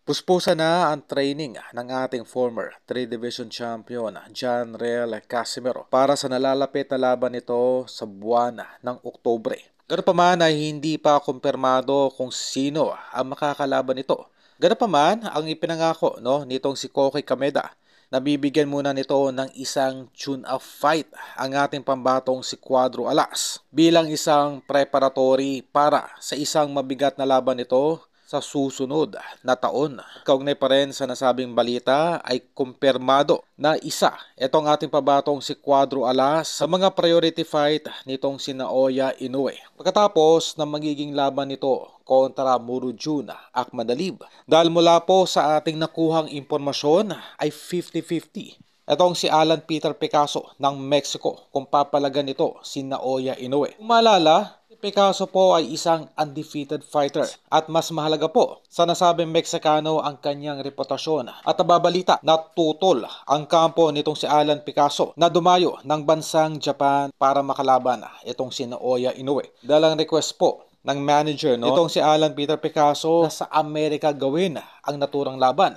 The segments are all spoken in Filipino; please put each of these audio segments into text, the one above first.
Puspusa na ang training ng ating former 3 Division champion John Riel Casimero para sa nalalapit na laban nito sa buwan ng Oktubre. Ganoon pa man ay hindi pa kumpirmado kung sino ang makakalaban nito. Ganoon pa man ang ipinangako nitong si Koki Kameda. Nabibigyan muna nito ng isang tune-up fight ang ating pambatong si Cuadro Alas bilang isang preparatory para sa isang mabigat na laban nito sa susunod na taon. Kaugnay pa rin sa nasabing balita ay kumpirmado na isa itong ating pabatong si Cuadro Alas sa mga priority fight nitong si Naoya Inoue. Pagkatapos na magiging laban nito kontra Murujuan Akhmadalib. Dahil mula po sa ating nakuhang impormasyon ay 50-50. Itong si Alan Peter Picasso ng Mexico kung papalagan nito si Naoya Inoue. Kung maalala, si Picasso po ay isang undefeated fighter at mas mahalaga po sa nasabing Meksikano ang kanyang reputasyon at nababalita na tutol ang kampo nitong si Alan Picasso na dumayo ng bansang Japan para makalaban itong si Naoya Inoue. Dalang request po ng manager itong si Alan Peter Picasso na sa Amerika gawin ang naturang laban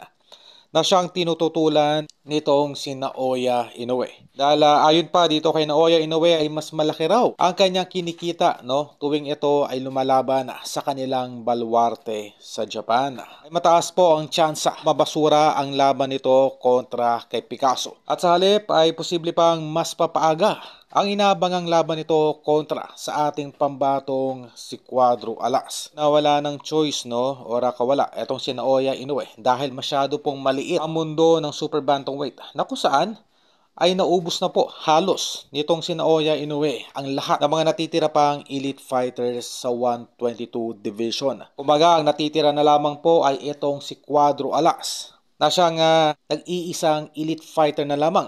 na siyang tinututulan nitong si Naoya Inoue. Dahil ayon pa dito kay Naoya Inoue ay mas malaki raw ang kanyang kinikita tuwing ito ay lumalaban sa kanilang baluarte sa Japan. Ay mataas po ang tsansa mabasura ang laban nito kontra kay Picasso. At sa halip ay posible pang mas papaaga ang inaabangang laban nito kontra sa ating pambatong si Cuadro Alas. Nawala ng choice o rakawala etong si Naoya Inoue dahil masyado pong maliit ang mundo ng super bantamweight na kung saan ay naubos na po halos nitong si Naoya Inoue ang lahat ng mga natitira pang elite fighters sa 122 division. Kumbaga ang natitira na lamang po ay itong si Cuadro Alas na siyang nag-iisang elite fighter na lamang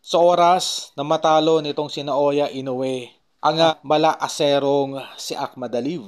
sa oras na matalo nitong si Naoya Inoue ang mala-aserong si Akhmadalib.